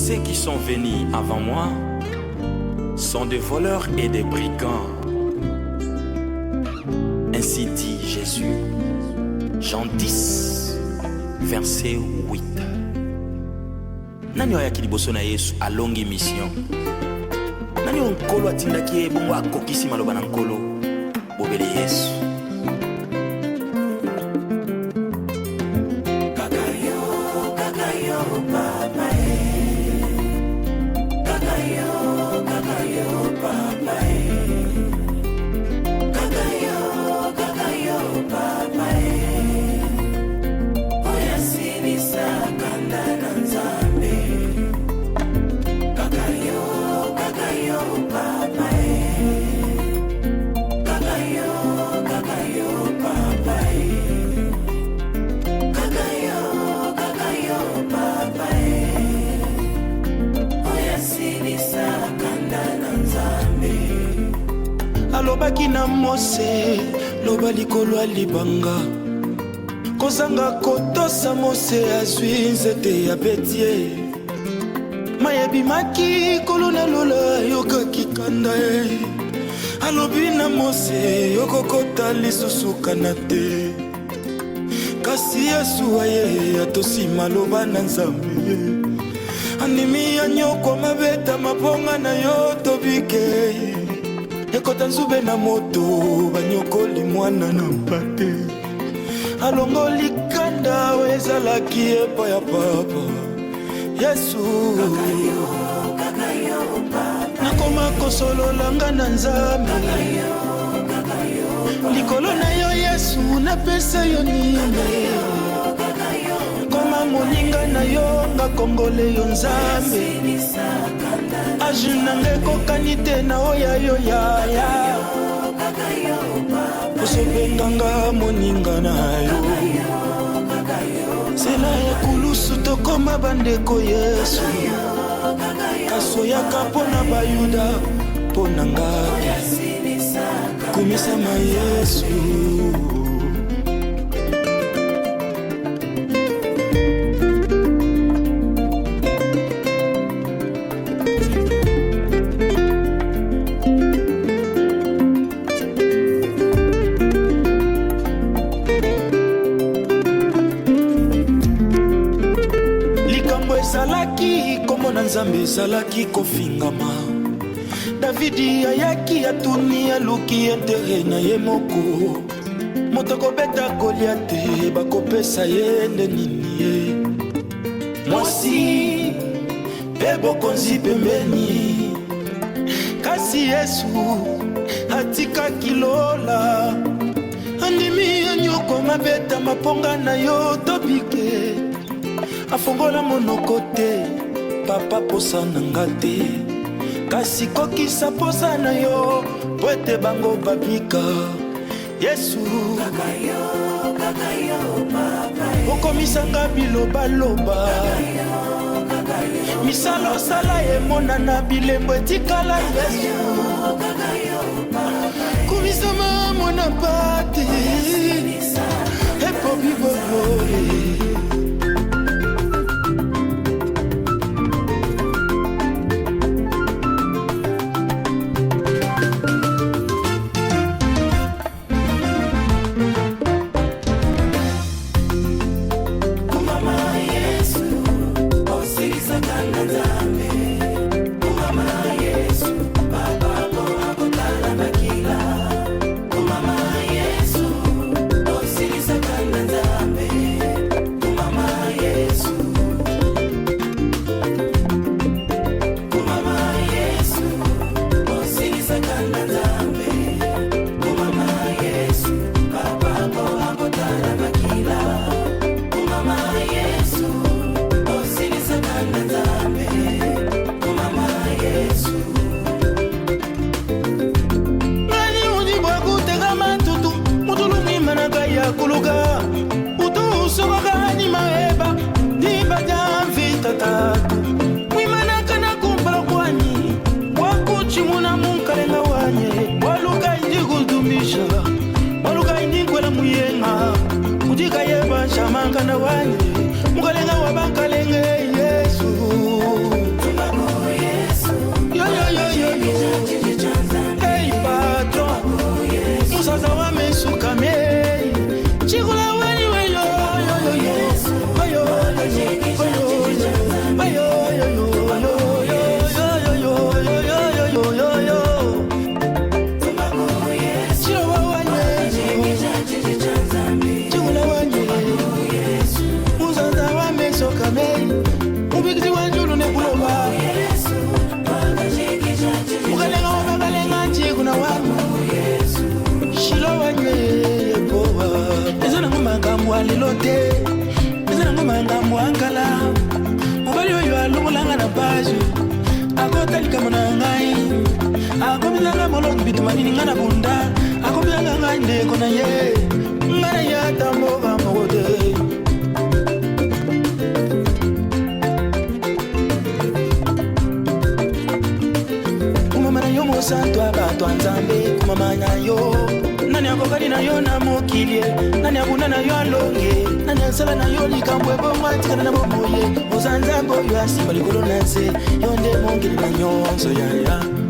ceux qui sont venus avant moi sont des voleurs et des brigands. Ainsi dit Jésus. Jean 10, verset 8. Nani oyaki liboso na Yesu alongi mission? Nani onkolo atindaki bongo akokisi maloba na nkolo? Bobele Yesu. Kakayo, papa Kakayo, papa Kakayo, papa Oya sinisa kanda na Nzambe. Kakayo, papa Kakayo, papa Kakayo, papa Oya sinisa kanda na Nzambe. Alobaki na Mose, loba likolo ya libanga, kozanga kotosa Mose azwi nzete ya betie. Maya bimaki kolona lola yokaki kanda ye. Alobi na Mose yokokota lisusu kana te. Kasi Yesu aye atosi maloba na Nzambe. Animi ya nyoko mabeta mabonga na yo tobike. Ekota nzube na moto banyokoli mwana na mpate. Alongoli kanda wezalaki epa ya papa Yesu. Kakayo, papa nakoma kosololanga na Nzambe. Likolo na yo Yesu napesa yo nini? Koma moninga na yo nga kongole yo Nzambe. Ajunange kokani te na oya yo ya. Osobenganga moninga na yo. Sela ya kulusu tokoma bandeko Yesu. Kasoyaka pona bayuda pona ngapi. Kumisama Yesu. Salaki komo na Nzambe salaki kofingama. Davidi ayaki atuni aluki entere na ye moko. Moto kobeta Goliate bakopesa ye nde nini ye. Mwasi pe bokonzi pembeni. Kasi Yesu atika kilola. Andimi ya nyoko mabeta maponga na yo tobike. Afongola monoko te, papa posa nanga te. Kasi kokisa posa na yo, poete bango babika. Yesu Kakayo, papa okomisanga biloba loba. Misalo sala emona na bilembo etikala Yesu. Kumisama mona pati epo bibobore. Yesu akotali kamona ngai akomilanga molongi bitumani ngana bunda akomilanga ngai ndeko na ye ngana ya tamboka mokode kumamana yo mosantu abato anzambe kumamanya yo nani akokali na yo na mokilie nani abunda na yo alonge nani asala na yo likambo ebomwatikana na bomoye ozanzambo yo asimba likolo na nse yo nde mongeli na nyonso yaya